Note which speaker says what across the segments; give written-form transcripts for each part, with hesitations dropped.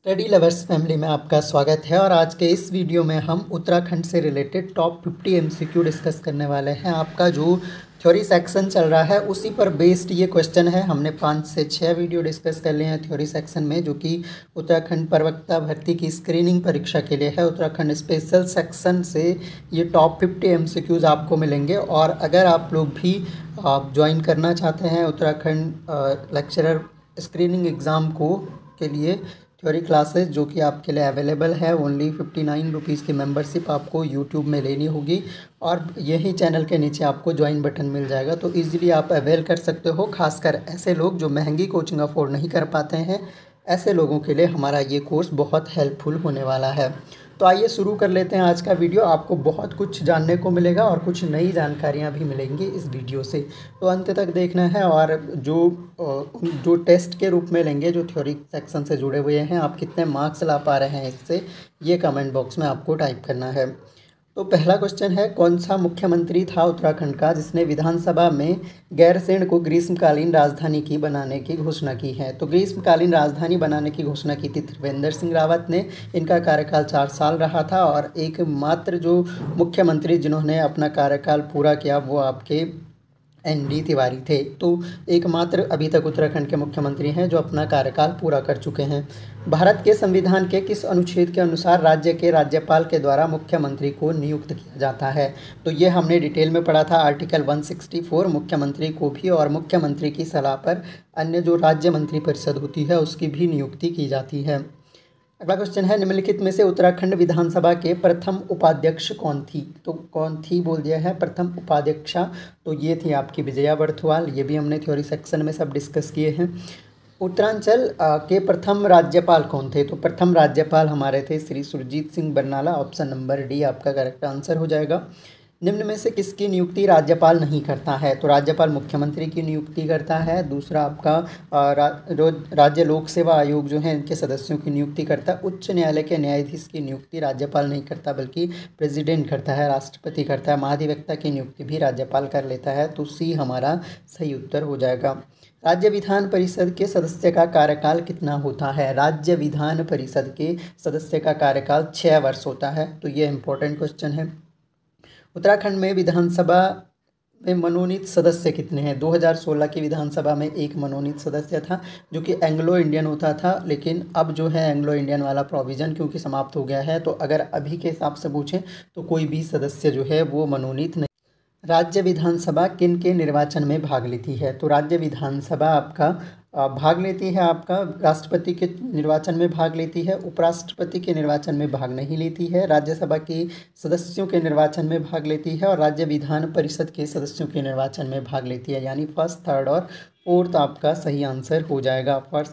Speaker 1: Study lovers family में आपका स्वागत है। और आज के इस वीडियो में हम उत्तराखंड से रिलेटेड टॉप 50 एमसीक्यू डिस्कस करने वाले हैं। आपका जो थ्योरी सेक्शन चल रहा है उसी पर बेस्ड ये क्वेश्चन है। हमने 5 से 6 वीडियो डिस्कस कर लिए हैं थ्योरी सेक्शन में, जो कि उत्तराखंड प्रवक्ता भर्ती की स्क्रीनिंग परीक्षा के लिए है। उत्तराखंड स्पेशल सेक्शन से ये टॉप 50 एमसीक्यूज़ आपको मिलेंगे। और अगर आप लोग भी ज्वाइन करना चाहते हैं उत्तराखंड लेक्चरर स्क्रीनिंग एग्ज़ाम के लिए थ्योरी क्लासेस, जो कि आपके लिए अवेलेबल है, ओनली 59 रुपीज़ की मेंबरशिप आपको यूट्यूब में लेनी होगी और यही चैनल के नीचे आपको ज्वाइन बटन मिल जाएगा। तो इजीली आप अवेल कर सकते हो। खासकर ऐसे लोग जो महंगी कोचिंग अफोर्ड नहीं कर पाते हैं, ऐसे लोगों के लिए हमारा ये कोर्स बहुत हेल्पफुल होने वाला है। तो आइए शुरू कर लेते हैं आज का वीडियो। आपको बहुत कुछ जानने को मिलेगा और कुछ नई जानकारियां भी मिलेंगी इस वीडियो से, तो अंत तक देखना है। और जो टेस्ट के रूप में लेंगे, जो थ्योरी सेक्शन से जुड़े हुए हैं, आप कितने मार्क्स ला पा रहे हैं इससे, ये कमेंट बॉक्स में आपको टाइप करना है। तो पहला क्वेश्चन है, कौन सा मुख्यमंत्री था उत्तराखंड का जिसने विधानसभा में गैरसैंण को ग्रीष्मकालीन राजधानी की बनाने की घोषणा की है? तो ग्रीष्मकालीन राजधानी बनाने की घोषणा की थी त्रिवेंद्र सिंह रावत ने। इनका कार्यकाल 4 साल रहा था और एकमात्र जो मुख्यमंत्री जिन्होंने अपना कार्यकाल पूरा किया वो आपके ND तिवारी थे। तो एकमात्र अभी तक उत्तराखंड के मुख्यमंत्री हैं जो अपना कार्यकाल पूरा कर चुके हैं। भारत के संविधान के किस अनुच्छेद के अनुसार राज्य के राज्यपाल के द्वारा मुख्यमंत्री को नियुक्त किया जाता है? तो ये हमने डिटेल में पढ़ा था। आर्टिकल 164 मुख्यमंत्री को भी और मुख्यमंत्री की सलाह पर अन्य जो राज्य मंत्रिपरिषद होती है उसकी भी नियुक्ति की जाती है। अगला क्वेश्चन है, निम्नलिखित में से उत्तराखंड विधानसभा के प्रथम उपाध्यक्ष कौन थी? तो कौन थी बोल दिया है, प्रथम उपाध्यक्षा। तो ये थी आपकी विजया बर्थवाल। ये भी हमने थ्योरी सेक्शन में सब डिस्कस किए हैं। उत्तरांचल के प्रथम राज्यपाल कौन थे? तो प्रथम राज्यपाल हमारे थे Shri Surjit Singh Barnala. Option number D आपका करेक्ट आंसर हो जाएगा। निम्न में से किसकी नियुक्ति राज्यपाल नहीं करता है? तो राज्यपाल मुख्यमंत्री की नियुक्ति करता है। दूसरा आपका राज्य लोक सेवा आयोग जो है इनके सदस्यों की नियुक्ति करता है। उच्च न्यायालय के न्यायाधीश की नियुक्ति राज्यपाल नहीं करता बल्कि प्रेसिडेंट करता है, राष्ट्रपति करता है। महाधिवक्ता की नियुक्ति भी राज्यपाल कर लेता है। तो सी हमारा सही उत्तर हो जाएगा। राज्य विधान परिषद के सदस्य का कार्यकाल कितना होता है? राज्य विधान परिषद के सदस्य का कार्यकाल 6 वर्ष होता है। तो ये इंपॉर्टेंट क्वेश्चन है। उत्तराखंड में विधानसभा में मनोनीत सदस्य कितने हैं? 2016 की विधानसभा में एक मनोनीत सदस्य था जो कि एंग्लो इंडियन होता था, लेकिन अब जो है एंग्लो इंडियन वाला प्रोविज़न क्योंकि समाप्त हो गया है, तो अगर अभी के हिसाब से पूछें तो कोई भी सदस्य जो है वो मनोनीत नहीं। राज्य विधानसभा किन के निर्वाचन में भाग लेती है? तो राज्य विधानसभा आपका भाग लेती है, आपका राष्ट्रपति के निर्वाचन में भाग लेती है, उपराष्ट्रपति के निर्वाचन में भाग नहीं लेती है, राज्यसभा के सदस्यों के निर्वाचन में भाग लेती है और राज्य विधान परिषद के सदस्यों के निर्वाचन में भाग लेती है। यानी फर्स्ट, थर्ड और फोर्थ आपका सही आंसर हो जाएगा। फर्स्ट,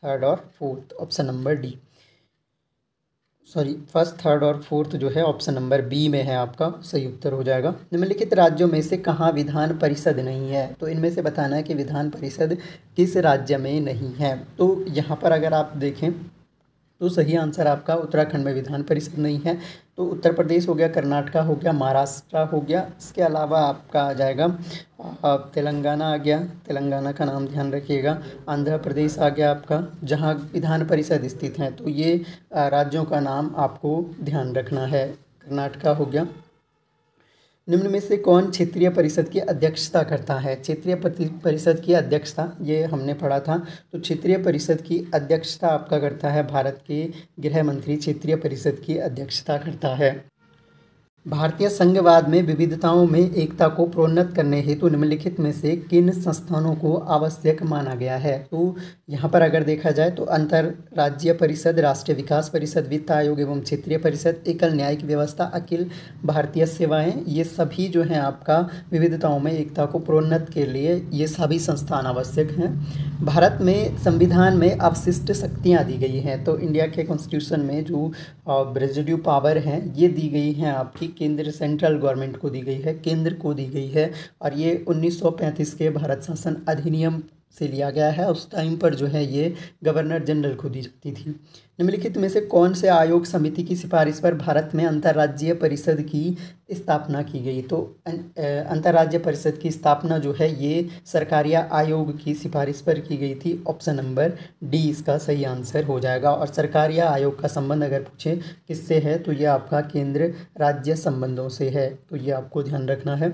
Speaker 1: थर्ड और fourth, option number D. First, third और फोर्थ जो है ऑप्शन नंबर बी में है, आपका सही उत्तर हो जाएगा। निम्नलिखित राज्यों में से कहाँ विधान परिषद नहीं है? तो इनमें से बताना है कि विधान परिषद किस राज्य में नहीं है। तो यहाँ पर अगर आप देखें तो सही आंसर आपका उत्तराखंड में विधान परिषद नहीं है। तो उत्तर प्रदेश हो गया, कर्नाटका हो गया, महाराष्ट्र हो गया, इसके अलावा आपका आ जाएगा तेलंगाना आ गया, तेलंगाना का नाम ध्यान रखिएगा, आंध्र प्रदेश आ गया आपका, जहां विधान परिषद स्थित हैं। तो ये राज्यों का नाम आपको ध्यान रखना है। कर्नाटका हो गया। निम्न में से कौन क्षेत्रीय परिषद की अध्यक्षता करता है? क्षेत्रीय परिषद की अध्यक्षता ये हमने पढ़ा था। तो क्षेत्रीय परिषद की अध्यक्षता आपका करता है भारत के गृह मंत्री, क्षेत्रीय परिषद की अध्यक्षता करता है। भारतीय संघवाद में विविधताओं में एकता को प्रोन्नत करने हेतु निम्नलिखित में से किन संस्थानों को आवश्यक माना गया है? तो यहाँ पर अगर देखा जाए तो अंतर्राज्यीय परिषद, राष्ट्रीय विकास परिषद, वित्त आयोग एवं क्षेत्रीय परिषद, एकल न्यायिक व्यवस्था, अखिल भारतीय सेवाएं, ये सभी जो हैं आपका विविधताओं में एकता को प्रोन्नत के लिए ये सभी संस्थान आवश्यक हैं। भारत में संविधान में अवशिष्ट शक्तियाँ दी गई हैं। तो इंडिया के कॉन्स्टिट्यूशन में जो रेजिड्यू पावर हैं ये दी गई हैं आपकी केंद्र, सेंट्रल गवर्नमेंट को दी गई है, केंद्र को दी गई है। और ये 1935 के भारत शासन अधिनियम से लिया गया है। उस टाइम पर जो है ये गवर्नर जनरल को दी जाती थी। निम्नलिखित में से कौन से आयोग समिति की सिफारिश पर भारत में अंतर्राज्यीय परिषद की स्थापना की गई? तो अंतर्राज्यीय परिषद की स्थापना जो है ये सरकारिया आयोग की सिफारिश पर की गई थी। ऑप्शन नंबर डी इसका सही आंसर हो जाएगा। और सरकारिया आयोग का संबंध अगर पूछे किससे है तो ये आपका केंद्र राज्य संबंधों से है, तो ये आपको ध्यान रखना है।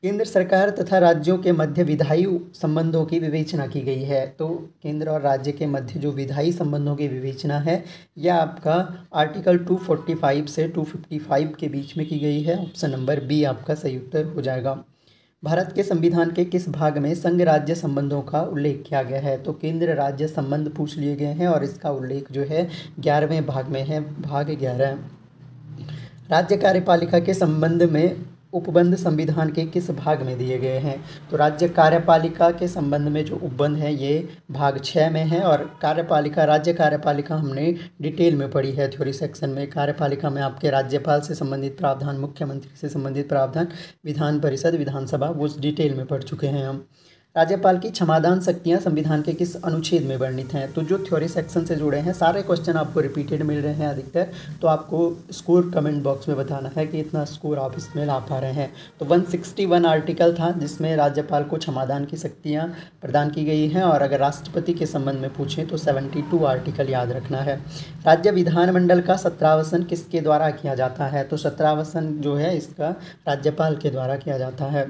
Speaker 1: केंद्र सरकार तथा राज्यों के मध्य विधायी संबंधों की विवेचना की गई है। तो केंद्र और राज्य के मध्य जो विधायी संबंधों की विवेचना है यह आपका आर्टिकल 245 से 255 के बीच में की गई है। ऑप्शन नंबर बी आपका सही उत्तर हो जाएगा। भारत के संविधान के किस भाग में संघ राज्य संबंधों का उल्लेख किया गया है? तो केंद्र राज्य संबंध पूछ लिए गए हैं और इसका उल्लेख जो है 11वें भाग में है, भाग 11। राज्य कार्यपालिका के संबंध में उपबंध संविधान के किस भाग में दिए गए हैं? तो राज्य कार्यपालिका के संबंध में जो उपबंध है ये भाग 6 में है। और कार्यपालिका, राज्य कार्यपालिका हमने डिटेल में पढ़ी है थ्योरी सेक्शन में। कार्यपालिका में आपके राज्यपाल से संबंधित प्रावधान, मुख्यमंत्री से संबंधित प्रावधान, विधान परिषद, विधानसभा, वो डिटेल में पढ़ चुके हैं हम। राज्यपाल की क्षमादान शक्तियां संविधान के किस अनुच्छेद में वर्णित हैं? तो जो थ्योरी सेक्शन से जुड़े हैं सारे क्वेश्चन आपको रिपीटेड मिल रहे हैं अधिकतर, तो आपको स्कोर कमेंट बॉक्स में बताना है कि इतना स्कोर आप इसमें ला पा रहे हैं। तो 161 आर्टिकल था जिसमें राज्यपाल को क्षमादान की शक्तियाँ प्रदान की गई हैं। और अगर राष्ट्रपति के संबंध में पूछें तो 72 आर्टिकल याद रखना है। राज्य विधानमंडल का सत्रावसन किसके द्वारा किया जाता है? तो सत्रावसन जो है इसका राज्यपाल के द्वारा किया जाता है।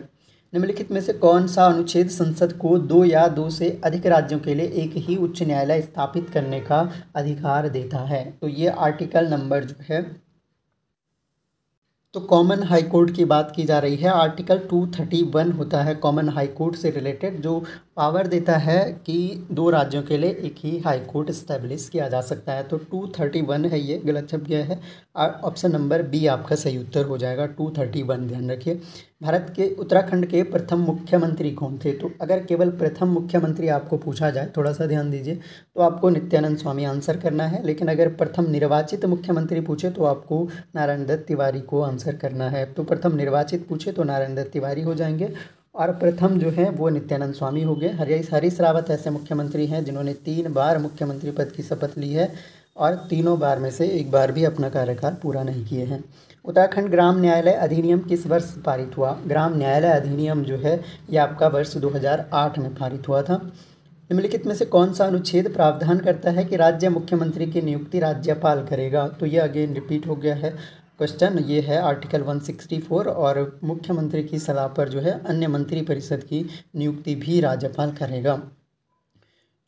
Speaker 1: निम्नलिखित में से कौन सा अनुच्छेद संसद को 2 या 2 से अधिक राज्यों के लिए एक ही उच्च न्यायालय स्थापित करने का अधिकार देता है? तो ये आर्टिकल नंबर जो है, तो कॉमन हाई कोर्ट की बात की जा रही है। आर्टिकल 231 होता है कॉमन हाई कोर्ट से रिलेटेड, जो पावर देता है कि 2 राज्यों के लिए एक ही हाई कोर्ट इस्टेब्लिश किया जा सकता है। तो 231 है, ये गलत छप गया है। ऑप्शन नंबर बी आपका सही उत्तर हो जाएगा, 231 ध्यान रखिए। भारत के उत्तराखंड के प्रथम मुख्यमंत्री कौन थे? तो अगर केवल प्रथम मुख्यमंत्री आपको पूछा जाए, थोड़ा सा ध्यान दीजिए, तो आपको नित्यानंद स्वामी आंसर करना है। लेकिन अगर प्रथम निर्वाचित मुख्यमंत्री पूछे तो आपको नारायण दत्त तिवारी को आंसर करना है। तो प्रथम निर्वाचित पूछे तो नारायण दत्त तिवारी हो जाएंगे और प्रथम जो है वो नित्यानंद स्वामी हो गए। हरीश रावत ऐसे मुख्यमंत्री हैं जिन्होंने 3 बार मुख्यमंत्री पद की शपथ ली है और तीनों बार में से एक बार भी अपना कार्यकाल पूरा नहीं किए हैं। उत्तराखंड ग्राम न्यायालय अधिनियम किस वर्ष पारित हुआ? ग्राम न्यायालय अधिनियम जो है ये आपका वर्ष 2008 में पारित हुआ था। निम्नलिखित में से कौन सा अनुच्छेद प्रावधान करता है कि राज्य मुख्यमंत्री की नियुक्ति राज्यपाल करेगा? तो ये अगेन रिपीट हो गया है क्वेश्चन, ये है आर्टिकल 164। और मुख्यमंत्री की सलाह पर जो है अन्य मंत्री परिषद की नियुक्ति भी राज्यपाल करेगा।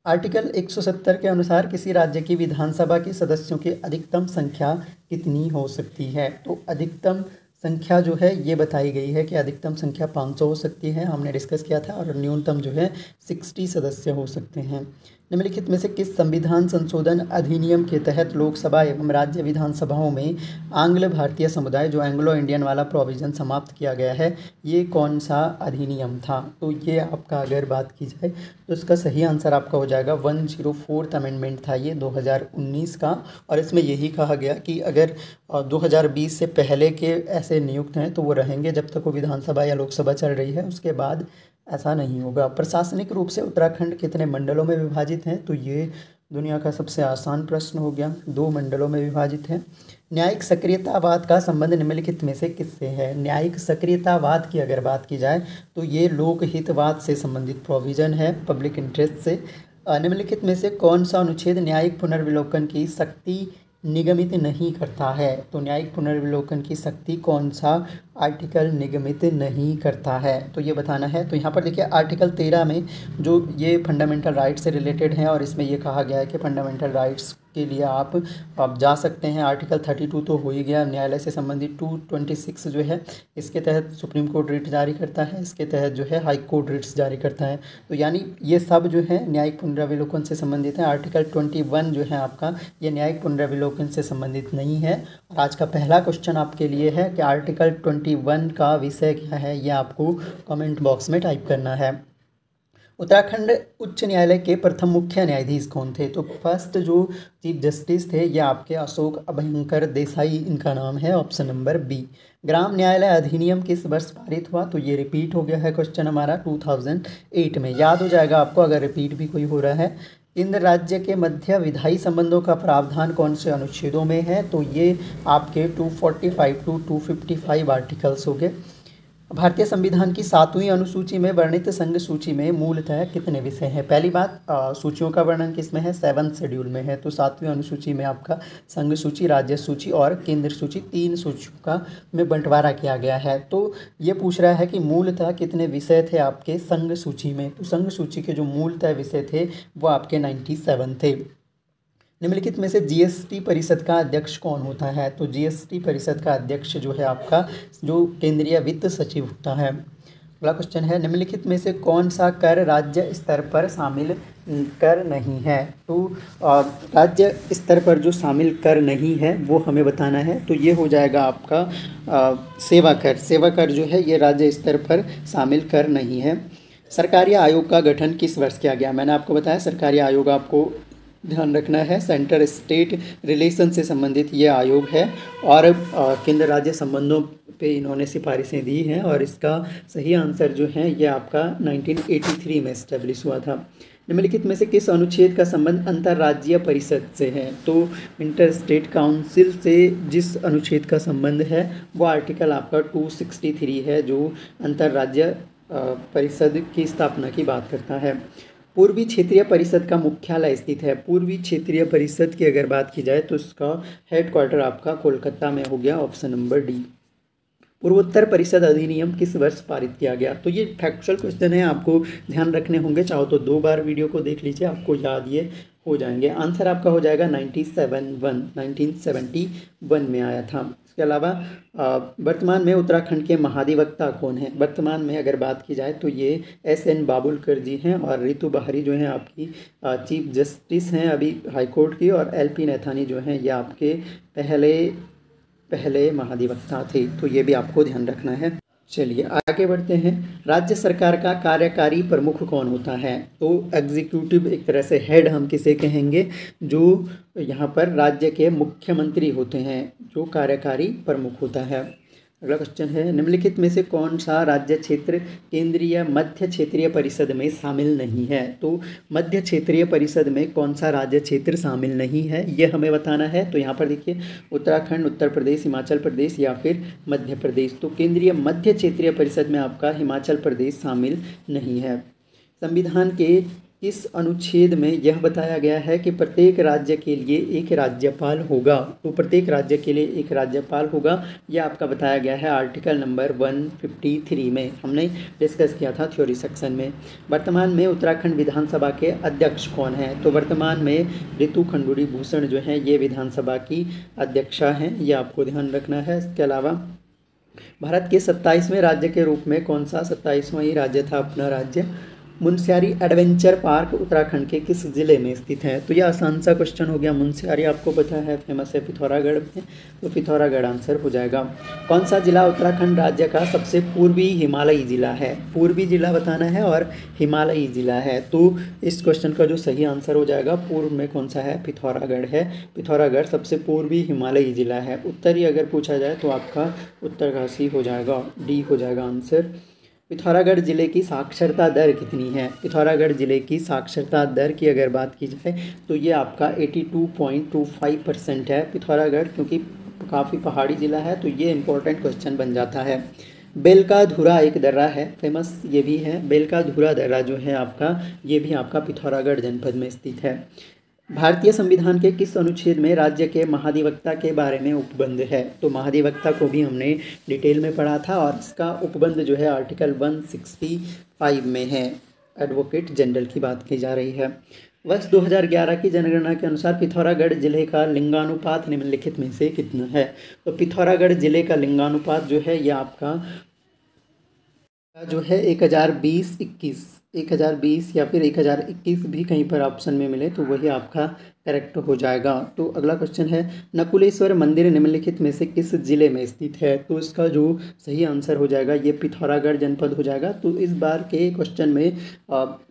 Speaker 1: आर्टिकल 170 के अनुसार किसी राज्य की विधानसभा के सदस्यों की अधिकतम संख्या कितनी हो सकती है? तो अधिकतम संख्या जो है ये बताई गई है कि अधिकतम संख्या 500 हो सकती है, हमने डिस्कस किया था। और न्यूनतम जो है 60 सदस्य हो सकते हैं। निम्नलिखित में से किस संविधान संशोधन अधिनियम के तहत लोकसभा एवं राज्य विधानसभाओं में आंग्ल भारतीय समुदाय, जो एंग्लो इंडियन वाला प्रोविज़न समाप्त किया गया है, ये कौन सा अधिनियम था? तो ये आपका अगर बात की जाए तो इसका सही आंसर आपका हो जाएगा 104th अमेंडमेंट था ये 2019 का। और इसमें यही कहा गया कि अगर 2020 से पहले के ऐसे नियुक्त हैं तो वो रहेंगे जब तक वो विधानसभा या लोकसभा चल रही है, उसके बाद ऐसा नहीं होगा। प्रशासनिक रूप से उत्तराखंड कितने मंडलों में विभाजित हैं? तो ये दुनिया का सबसे आसान प्रश्न हो गया, 2 मंडलों में विभाजित है। न्यायिक सक्रियतावाद का संबंध निम्नलिखित में से किससे है? न्यायिक सक्रियतावाद की अगर बात की जाए तो ये लोकहितवाद से संबंधित प्रोविज़न है, पब्लिक इंटरेस्ट से। निम्नलिखित में से कौन सा अनुच्छेद न्यायिक पुनर्विलोकन की शक्ति निगमित नहीं करता है? तो न्यायिक पुनर्विलोकन की शक्ति कौन सा आर्टिकल निगमित नहीं करता है? तो ये बताना है। तो यहाँ पर देखिए आर्टिकल 13 में जो ये फंडामेंटल राइट्स से रिलेटेड हैं और इसमें ये कहा गया है कि फंडामेंटल राइट्स के लिए आप जा सकते हैं। आर्टिकल 32 तो हो ही गया, न्यायालय से संबंधित 226 जो है इसके तहत सुप्रीम कोर्ट रिट जारी करता है, इसके तहत जो है हाई कोर्ट रिट्स जारी करता है। तो यानी ये सब जो है न्यायिक पुनर्विलोकन से संबंधित है। आर्टिकल 21 जो है आपका ये न्यायिक पुनर्विलोकन से संबंधित नहीं है। और आज का पहला क्वेश्चन आपके लिए है कि आर्टिकल 21 का विषय क्या है, ये आपको कमेंट बॉक्स में टाइप करना है। उत्तराखंड उच्च न्यायालय के प्रथम मुख्य न्यायाधीश कौन थे? तो फर्स्ट जो चीफ जस्टिस थे ये आपके अशोक अभयंकर देसाई इनका नाम है, ऑप्शन नंबर बी। ग्राम न्यायालय अधिनियम किस वर्ष पारित हुआ? तो ये रिपीट हो गया है क्वेश्चन हमारा 2008 में, याद हो जाएगा आपको अगर रिपीट भी कोई हो रहा है। केंद्र राज्य के मध्य विधायी संबंधों का प्रावधान कौन से अनुच्छेदों में है? तो ये आपके 245 टू 255 आर्टिकल्स हो गए। भारतीय संविधान की 7वीं अनुसूची में वर्णित संघ सूची में मूलतः कितने विषय हैं? पहली बात, सूचियों का वर्णन किसमें है? 7th शेड्यूल में है। तो 7वीं अनुसूची में आपका संघ सूची, राज्य सूची और केंद्र सूची 3 सूचियों का में बंटवारा किया गया है। तो ये पूछ रहा है कि मूलतः कितने विषय थे आपके संघ सूची में? तो संघ सूची के जो मूलतः विषय थे वो आपके 97 थे। निम्नलिखित में से जीएसटी परिषद का अध्यक्ष कौन होता है? तो जीएसटी परिषद का अध्यक्ष जो है आपका जो केंद्रीय वित्त सचिव होता है। अगला क्वेश्चन है, निम्नलिखित में से कौन सा कर राज्य स्तर पर शामिल कर नहीं है? तो राज्य स्तर पर जो शामिल कर नहीं है वो हमें बताना है। तो ये हो जाएगा आपका सेवा कर। सेवा कर जो है ये राज्य स्तर पर शामिल कर नहीं है। सरकारी आयोग का गठन किस वर्ष किया गया? मैंने आपको बताया सरकारी आयोग आपको ध्यान रखना है, सेंटर स्टेट रिलेशन से संबंधित ये आयोग है और केंद्र राज्य संबंधों पे इन्होंने सिफारिशें दी हैं और इसका सही आंसर जो है ये आपका 1983 में इस्टेब्लिश हुआ था। निम्नलिखित में से किस अनुच्छेद का संबंध अंतर्राज्यीय परिषद से है? तो इंटर स्टेट काउंसिल से जिस अनुच्छेद का संबंध है वो आर्टिकल आपका 263 है जो अंतर्राज्य परिषद की स्थापना की बात करता है। पूर्वी क्षेत्रीय परिषद का मुख्यालय स्थित है। पूर्वी क्षेत्रीय परिषद की अगर बात की जाए तो इसका हेडक्वार्टर आपका कोलकाता में हो गया, ऑप्शन नंबर डी। पूर्वोत्तर परिषद अधिनियम किस वर्ष पारित किया गया? तो ये फैक्चुअल क्वेश्चन है, आपको ध्यान रखने होंगे, चाहो तो 2 बार वीडियो को देख लीजिए, आपको याद ये हो जाएंगे। आंसर आपका हो जाएगा 1971 में आया था। इसके अलावा वर्तमान में उत्तराखंड के महाधिवक्ता कौन है? वर्तमान में अगर बात की जाए तो ये SN बाबुलकर जी हैं और रितु बहारी जो हैं आपकी चीफ जस्टिस हैं अभी हाईकोर्ट की, और LP नैथानी जो हैं ये आपके पहले महाधिवक्ता थे। तो ये भी आपको ध्यान रखना है। चलिए आगे बढ़ते हैं। राज्य सरकार का कार्यकारी प्रमुख कौन होता है? तो एग्जीक्यूटिव एक तरह से हेड हम किसे कहेंगे? जो यहाँ पर राज्य के मुख्यमंत्री होते हैं, जो कार्यकारी प्रमुख होता है। अगला क्वेश्चन है, निम्नलिखित में से कौन सा राज्य क्षेत्र केंद्रीय मध्य क्षेत्रीय परिषद में शामिल नहीं है? तो मध्य क्षेत्रीय परिषद में कौन सा राज्य क्षेत्र शामिल नहीं है ये हमें बताना है। तो यहाँ पर देखिए उत्तराखंड, उत्तर प्रदेश, हिमाचल प्रदेश या फिर मध्य प्रदेश। तो केंद्रीय मध्य क्षेत्रीय परिषद में आपका हिमाचल प्रदेश शामिल नहीं है। संविधान के इस अनुच्छेद में यह बताया गया है कि प्रत्येक राज्य के लिए एक राज्यपाल होगा। तो प्रत्येक राज्य के लिए एक राज्यपाल होगा, यह आपका बताया गया है आर्टिकल नंबर 153 में, हमने डिस्कस किया था थ्योरी सेक्शन में। वर्तमान में उत्तराखंड विधानसभा के अध्यक्ष कौन है? तो वर्तमान में ऋतु खंडूड़ी भूषण जो है ये विधानसभा की अध्यक्षा हैं, ये आपको ध्यान रखना है। इसके अलावा भारत के 27वें राज्य के रूप में कौन सा 27वां ही राज्य था अपना राज्य? मुनस्यारी एडवेंचर पार्क उत्तराखंड के किस जिले में स्थित है? तो यह आसान सा क्वेश्चन हो गया। मुनस्यारी आपको पता है फेमस है पिथौरागढ़ में, तो पिथौरागढ़ आंसर हो जाएगा। कौन सा जिला उत्तराखंड राज्य का सबसे पूर्वी हिमालयी जिला है? पूर्वी जिला बताना है और हिमालयी जिला है। तो इस क्वेश्चन का जो सही आंसर हो जाएगा पूर्व में कौन सा है? पिथौरागढ़ है। पिथौरागढ़ सबसे पूर्वी हिमालयी जिला है। उत्तरी अगर पूछा जाए तो आपका उत्तरकाशी हो जाएगा, डी हो जाएगा आंसर। पिथौरागढ़ जिले की साक्षरता दर कितनी है? पिथौरागढ़ जिले की साक्षरता दर की अगर बात की जाए तो ये आपका 82.25% है। पिथौरागढ़ क्योंकि काफ़ी पहाड़ी ज़िला है तो ये इंपॉर्टेंट क्वेश्चन बन जाता है। बेल का धुरा एक दर्रा है, फेमस ये भी है। बेल का धुरा दर्रा जो है आपका ये भी आपका पिथौरागढ़ जनपद में स्थित है। भारतीय संविधान के किस अनुच्छेद में राज्य के महाधिवक्ता के बारे में उपबंध है? तो महाधिवक्ता को भी हमने डिटेल में पढ़ा था और इसका उपबंध जो है आर्टिकल 165 में है। एडवोकेट जनरल की बात की जा रही है। वर्ष 2011 की जनगणना के अनुसार पिथौरागढ़ जिले का लिंगानुपात निम्नलिखित में से कितना है? तो पिथौरागढ़ जिले का लिंगानुपात जो है ये आपका जो है 1020-21 1020 या फिर 1021 भी कहीं पर ऑप्शन में मिले तो वही आपका करेक्ट हो जाएगा। तो अगला क्वेश्चन है, नकुलेश्वर मंदिर निम्नलिखित में से किस जिले में स्थित है? तो इसका जो सही आंसर हो जाएगा ये पिथौरागढ़ जनपद हो जाएगा। तो इस बार के क्वेश्चन में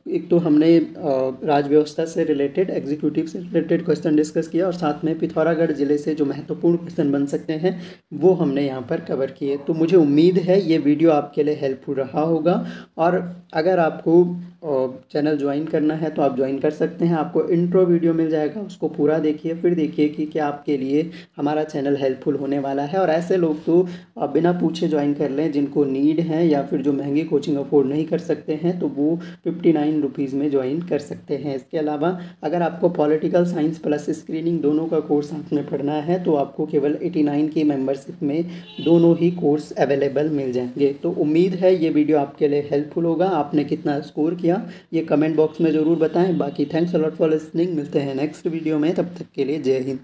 Speaker 1: एक तो हमने राज व्यवस्था से रिलेटेड, एग्जीक्यूटिव से रिलेटेड क्वेश्चन डिस्कस किया और साथ में पिथौरागढ़ जिले से जो महत्वपूर्ण क्वेश्चन बन सकते हैं वो हमने यहाँ पर कवर किए। तो मुझे उम्मीद है ये वीडियो आपके लिए हेल्पफुल रहा होगा। और अगर आपको चैनल ज्वाइन करना है तो आप ज्वाइन कर सकते हैं। आपको इंट्रो वीडियो मिल जाएगा, उसको पूरा देखिए, फिर देखिए कि क्या आपके लिए हमारा चैनल हेल्पफुल होने वाला है। और ऐसे लोग तो बिना पूछे ज्वाइन कर लें जिनको नीड है या फिर जो महंगी कोचिंग अफोर्ड नहीं कर सकते हैं, तो वो 59 रुपीज़ में ज्वाइन कर सकते हैं। इसके अलावा अगर आपको पॉलिटिकल साइंस प्लस स्क्रीनिंग दोनों का कोर्स साथ में पढ़ना है तो आपको केवल 89 की मेंबरशिप में दोनों ही कोर्स अवेलेबल मिल जाएंगे। तो उम्मीद है ये वीडियो आपके लिए हेल्पफुल होगा। आपने कितना स्कोर किया ये कमेंट बॉक्स में ज़रूर बताएं। बाकी thanks a lot for listening. मिलते हैं नेक्स्ट वीडियो में, तब तक के लिए जय हिंद।